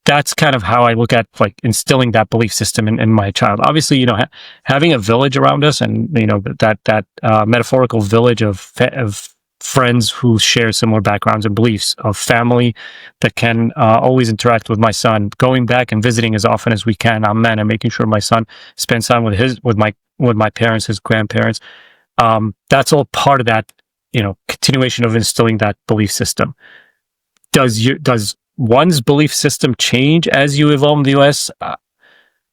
that's kind of how I look at like instilling that belief system in my child. Obviously, having a village around us, and that metaphorical village of friends who share similar backgrounds and beliefs, of family that can always interact with my son, going back and visiting as often as we can, amen, and making sure my son spends time with my parents, his grandparents. That's all part of that, continuation of instilling that belief system. Does one's belief system change as you evolve in the US?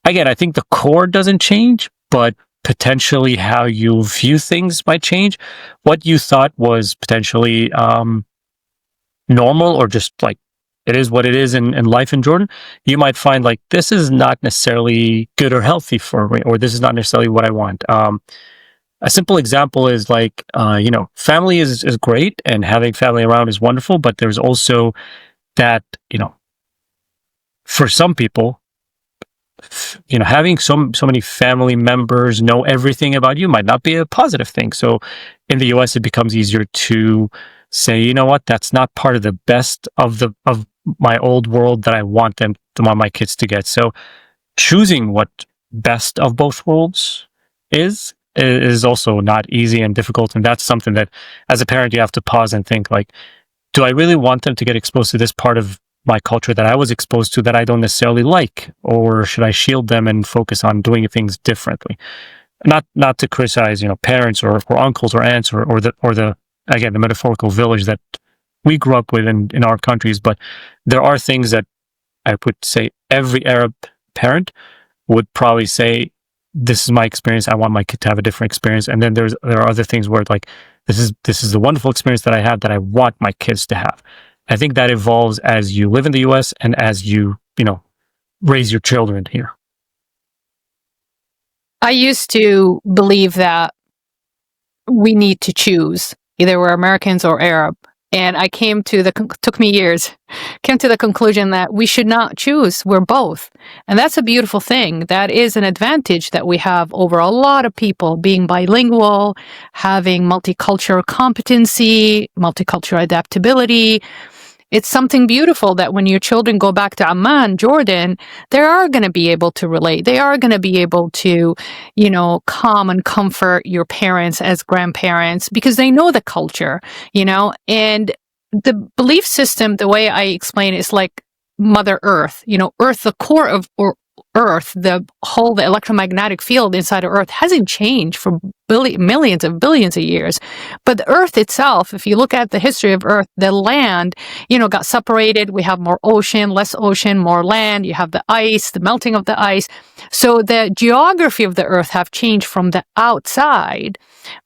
Again, I think the core doesn't change, but potentially how you view things might change. What you thought was potentially normal, or just like it is what it is in life in Jordan, you might find like this is not necessarily good or healthy for me, or this is not necessarily what I want. A simple example is like, family is great, and having family around is wonderful, but there's also that, for some people, having so many family members know everything about you might not be a positive thing. So in the US, it becomes easier to say, you know what, that's not part of the best of my old world that I want my kids to get. So choosing what best of both worlds is also not easy and difficult. And that's something that as a parent, you have to pause and think like, do I really want them to get exposed to this part of my culture that I was exposed to that I don't necessarily like? Or should I shield them and focus on doing things differently? Not to criticize, parents or uncles or aunts or the again, the metaphorical village that we grew up with in our countries, but there are things that I would say every Arab parent would probably say, this is my experience, I want my kid to have a different experience. And then there are other things where like, this is the wonderful experience that I have that I want my kids to have. I think that evolves as you live in the US and as you raise your children here. I used to believe that we need to choose. Either we're Americans or Arab. And I took me years, came to the conclusion that we should not choose. We're both. And that's a beautiful thing. That is an advantage that we have over a lot of people, being bilingual, having multicultural competency, multicultural adaptability. It's something beautiful that when your children go back to Amman, Jordan, they are going to be able to relate. They are going to be able to, calm and comfort your parents as grandparents because they know the culture, and the belief system, the way I explain it, is like Mother Earth, Earth, the core of Earth, the electromagnetic field inside of Earth hasn't changed for millions of billions of years. But the Earth itself, if you look at the history of Earth, the land, got separated. We have more ocean, less ocean, more land. You have the ice, the melting of the ice. So the geography of the Earth have changed from the outside,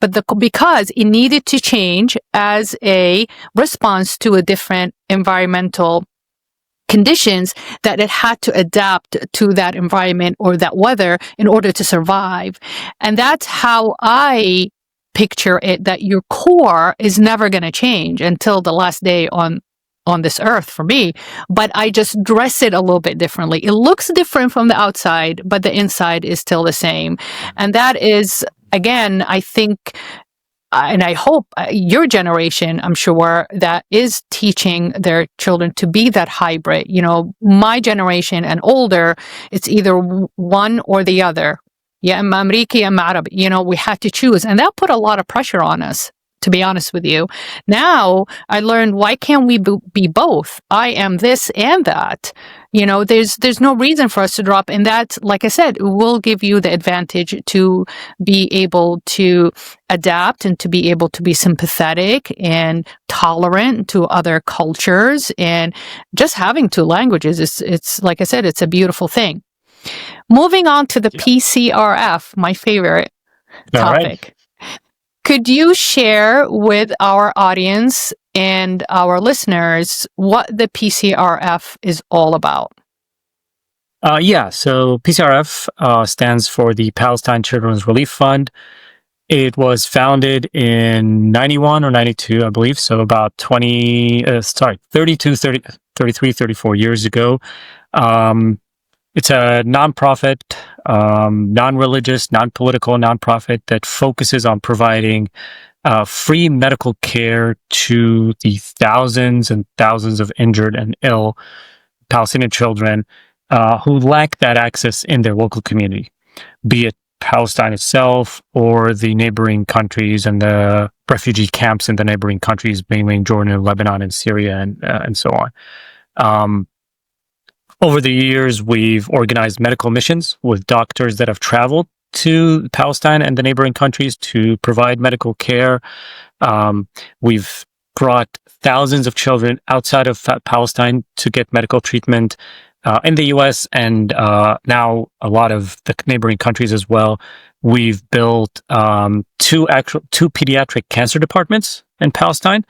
but because it needed to change as a response to a different environmental conditions, that it had to adapt to that environment or that weather in order to survive. And that's how I picture it, that your core is never going to change until the last day on this earth for me. But I just dress it a little bit differently. It looks different from the outside, but the inside is still the same. And that is, again, I think, and I hope your generation, I'm sure, that is teaching their children to be that hybrid. My generation and older, it's either one or the other. Yeah, I'm Amriki, I'm Arab. We had to choose. And that put a lot of pressure on us, to be honest with you. Now I learned, why can't we be both? I am this and that. There's no reason for us to drop. And that, like I said, will give you the advantage to be able to adapt and to be able to be sympathetic and tolerant to other cultures. And just having two languages, it's like I said, it's a beautiful thing. Moving on to the PCRF, my favorite topic. Right. Could you share with our audience and our listeners what the PCRF is all about? So PCRF stands for the Palestine Children's Relief Fund. It was founded in 91 or 92, I believe, so about 34 years ago. It's a nonprofit non-religious, non-political nonprofit that focuses on providing free medical care to the thousands and thousands of injured and ill Palestinian children who lack that access in their local community, be it Palestine itself or the neighboring countries and the refugee camps in the neighboring countries, mainly in Jordan, Lebanon, and Syria, and so on. Over the years, we've organized medical missions with doctors that have traveled to Palestine and the neighboring countries to provide medical care. We've brought thousands of children outside of Palestine to get medical treatment in the U.S. and now a lot of the neighboring countries as well. We've built two pediatric cancer departments in Palestine,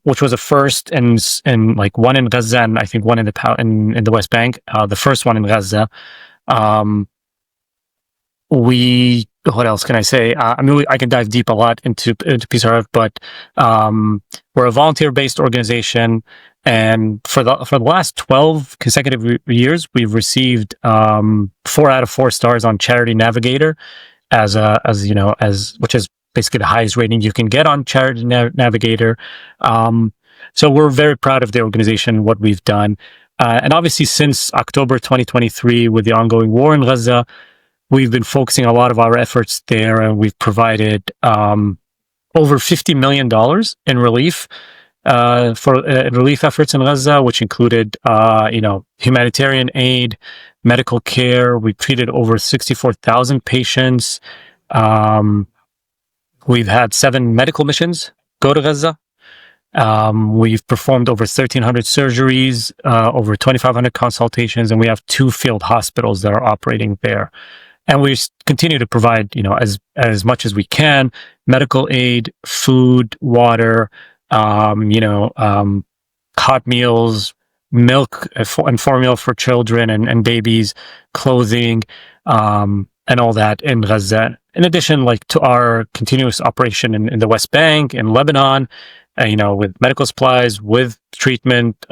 which was a first in like one in Gaza and I think one in the West Bank. The first one in Gaza. What else can I say? I mean, I can dive deep a lot into PCRF, but we're a volunteer-based organization, and for the last 12 consecutive years, we've received 4 out of 4 stars on Charity Navigator, which is basically the highest rating you can get on Charity Navigator. So we're very proud of the organization, what we've done, and obviously since October 2023, with the ongoing war in Gaza, we've been focusing a lot of our efforts there, and we've provided over $50 million in relief for relief efforts in Gaza, which included, humanitarian aid, medical care. We've treated over 64,000 patients. We've had 7 medical missions go to Gaza. We've performed over 1,300 surgeries, over 2,500 consultations, and we have 2 field hospitals that are operating there. And we continue to provide, as much as we can, medical aid, food, water, hot meals, milk and formula for children and babies, clothing, and all that in Gaza. In addition, to our continuous operation in the West Bank, in Lebanon, with medical supplies, with treatment.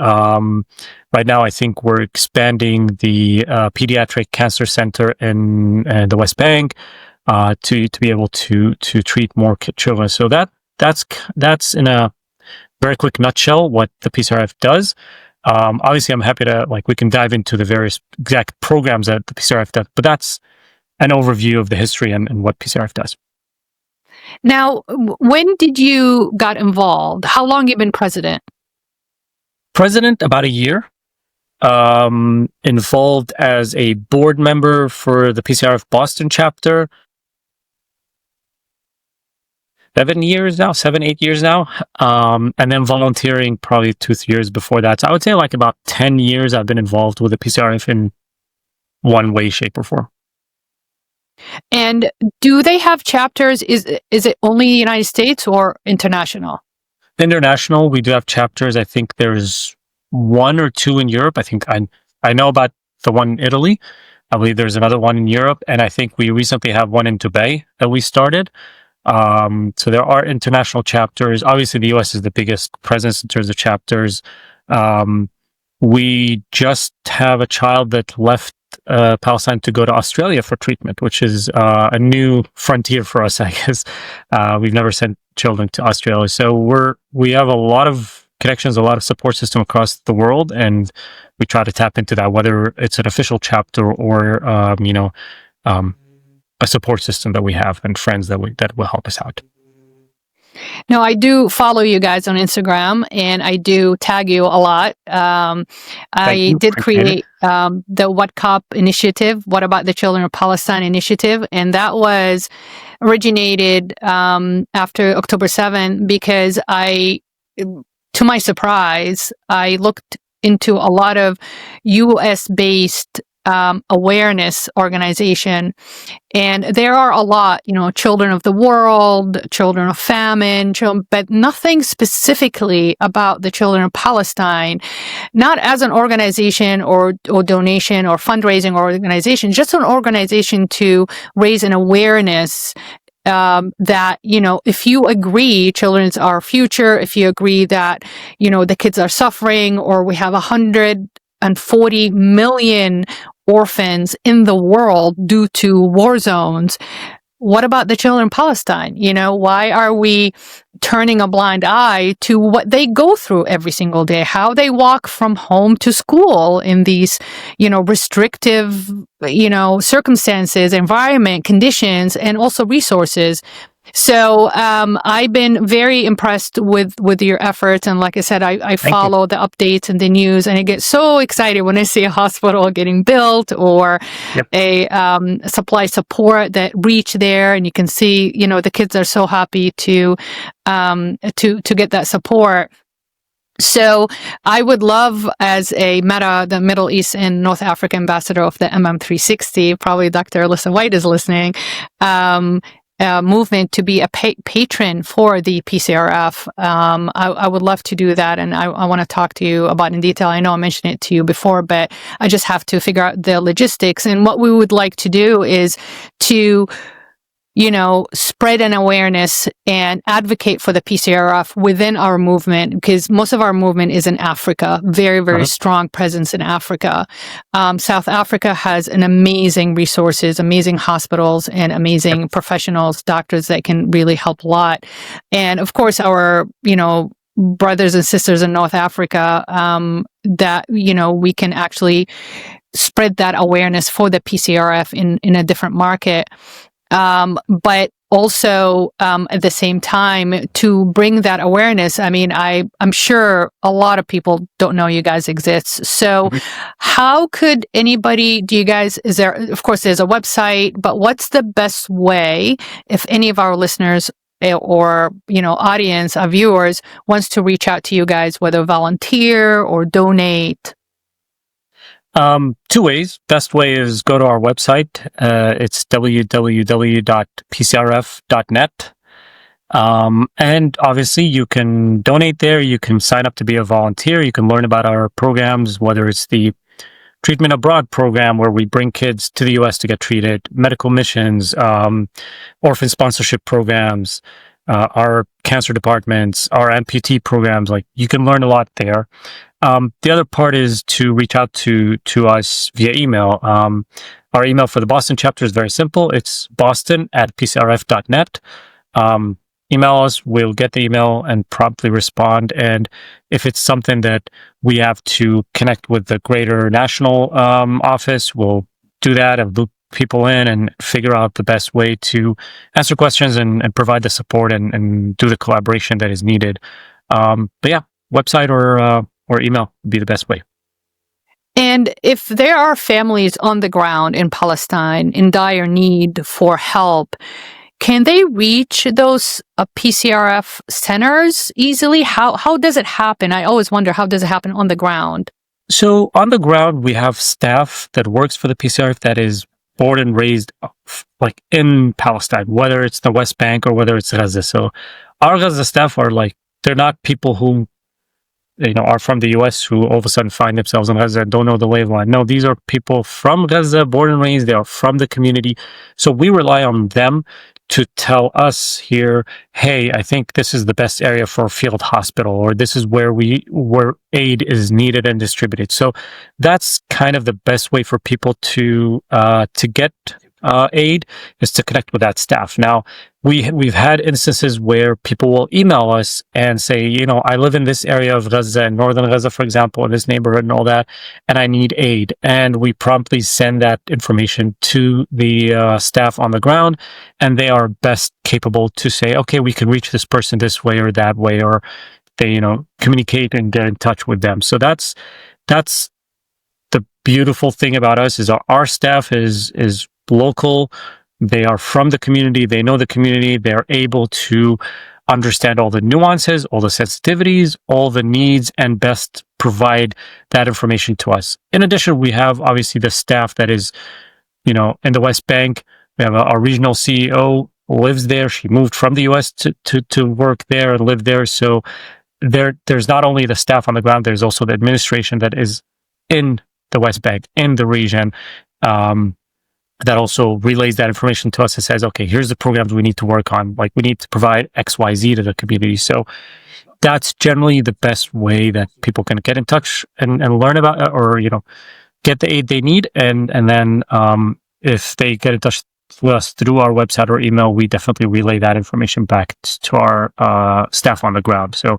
Right now, I think we're expanding the pediatric cancer center in the West Bank to be able to treat more children. So that's in a very quick nutshell what the PCRF does. Obviously, I'm happy to we can dive into the various exact programs that the PCRF does, but that's an overview of the history and what PCRF does. Now, when did you got involved? How long you been president? President, about a year. Involved as a board member for the PCRF Boston chapter. 7, 8 years now. And then volunteering probably 2-3 years before that. So I would say about 10 years I've been involved with the PCRF in one way, shape, or form. And do they have chapters? Is it only the United States or international? International, we do have chapters. I think there's 1 or 2 in Europe. I know about the one in Italy. I believe there's another one in Europe, and I think we recently have one in Dubai that we started. So there are international chapters. Obviously, the U.S. is the biggest presence in terms of chapters. We just have a child that left Palestine to go to Australia for treatment, which is a new frontier for us, I guess. We've never sent children to Australia. So we have a lot of connections, a lot of support system across the world, and we try to tap into that, whether it's an official chapter or a support system that we have and friends that will help us out. No, I do follow you guys on Instagram, and I do tag you a lot. I did create the What Cop initiative, What About the Children of Palestine initiative, and that was originated after October 7 because to my surprise, I looked into a lot of U.S.-based awareness organization, and there are a lot, Children of the World, Children of Famine, but nothing specifically about the children of Palestine, not as an organization or donation or fundraising organization, just an organization to raise an awareness that, if you agree children's our future, if you agree that, the kids are suffering, or we have 140 million orphans in the world due to war zones. What about the children in Palestine? Why are we turning a blind eye to what they go through every single day, how they walk from home to school in these, restrictive, circumstances, environment, conditions, and also resources? So I've been very impressed with your efforts, and like I said, I follow the updates and the news, and I get so excited when I see a hospital getting built or a supply support that reach there, and you can see, the kids are so happy to get that support. So I would love, as a the Middle East and North Africa ambassador of the MM360, probably Dr. Alyssa White is listening, movement, to be a patron for the PCRF. I would love to do that, and I want to talk to you about in detail. I know I mentioned it to you before, but I just have to figure out the logistics. And what we would like to do is to spread an awareness and advocate for the PCRF within our movement, because most of our movement is in Africa, very, very strong presence in Africa. South Africa has an amazing resources, amazing hospitals, and amazing professionals, doctors that can really help a lot. And of course, our, brothers and sisters in North Africa, that, we can actually spread that awareness for the PCRF in a different market. But also, at the same time, to bring that awareness. I mean, I'm sure a lot of people don't know you guys exist. So how could anybody, of course, there's a website, but what's the best way if any of our listeners or, audience, our viewers wants to reach out to you guys, whether volunteer or donate? Two ways. Best way is go to our website. It's www.pcrf.net. And obviously you can donate there. You can sign up to be a volunteer. You can learn about our programs, whether it's the treatment abroad program where we bring kids to the US to get treated, medical missions, orphan sponsorship programs, our cancer departments, our amputee programs. Like, you can learn a lot there. The other part is to reach out to us via email. Our email for the Boston chapter is very simple. It's boston@pcrf.net. Email us, we'll get the email and promptly respond. And if it's something that we have to connect with the greater national office, we'll do that and loop people in and figure out the best way to answer questions and provide the support and do the collaboration that is needed. But yeah, website or email would be the best way. And if there are families on the ground in Palestine in dire need for help, can they reach those PCRF centers easily? How does it happen? I always wonder, how does it happen on the ground? So on the ground, we have staff that works for the PCRF that is born and raised like in Palestine, whether it's the West Bank or whether it's Gaza. So our Gaza staff are they're not people who are from the US who all of a sudden find themselves in Gaza and don't know the lay of the land. No, these are people from Gaza, born and raised. They are from the community. So we rely on them to tell us here, hey, I think this is the best area for a field hospital, or this is where aid is needed and distributed. So that's kind of the best way for people to get aid, is to connect with that staff. Now, we've had instances where people will email us and say, I live in this area of Gaza, in northern Gaza, for example, in this neighborhood and all that, and I need aid. And we promptly send that information to the staff on the ground, and they are best capable to say, okay, we can reach this person this way or that way, or they, communicate and get in touch with them. So that's the beautiful thing about us, is our staff is local. They are from the community. They know the community. They're able to understand all the nuances, all the sensitivities, all the needs, and best provide that information to us. In addition, we have obviously the staff that is, in the West Bank. We have our regional CEO lives there. She moved from the US to work there and live there. So there's not only the staff on the ground, there's also the administration that is in the West Bank, in the region, that also relays that information to us and says, okay, here's the programs we need to work on. We need to provide XYZ to the community. So that's generally the best way that people can get in touch and learn about, or, get the aid they need, and then if they get in touch with us through our website or email, we definitely relay that information back to our staff on the ground. So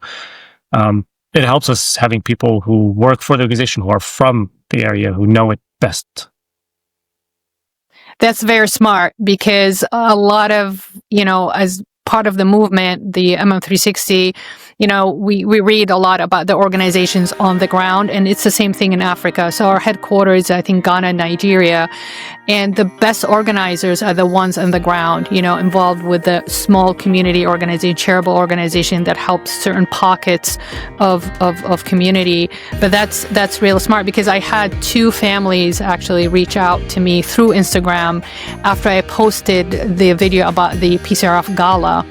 it helps us having people who work for the organization who are from the area, who know it best. That's very smart, because a lot of, as part of the movement, the MM360, we read a lot about the organizations on the ground, and it's the same thing in Africa. So our headquarters, I think, Ghana, Nigeria, and the best organizers are the ones on the ground, involved with the small community organization, charitable organization that helps certain pockets of community. But that's real smart, because I had 2 families actually reach out to me through Instagram after I posted the video about the PCRF gala.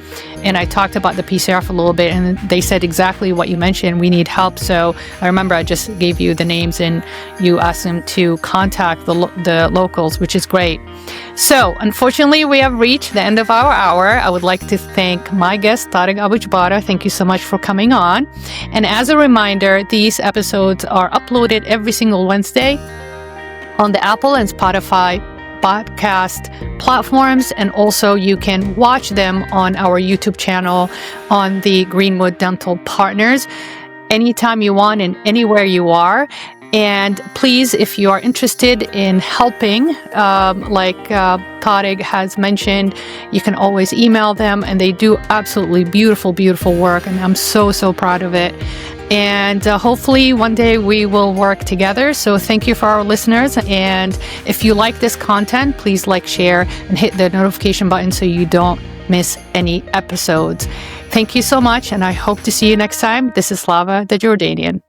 And I talked about the PCRF a little bit, and they said exactly what you mentioned. We need help. So I remember I just gave you the names, and you asked them to contact the locals, which is great. So unfortunately, we have reached the end of our hour. I would like to thank my guest, Tarek Abu-Jabarah. Thank you so much for coming on. And as a reminder, these episodes are uploaded every single Wednesday on the Apple and Spotify podcast platforms, and also you can watch them on our YouTube channel on the Greenwood Dental Partners anytime you want and anywhere you are. And please, if you are interested in helping, like Tarek has mentioned, you can always email them, and they do absolutely beautiful, beautiful work, and I'm so proud of it. And hopefully one day we will work together. So thank you for our listeners. And if you like this content, please like, share, and hit the notification button so you don't miss any episodes. Thank you so much, and I hope to see you next time. This is Slava the Jordanian.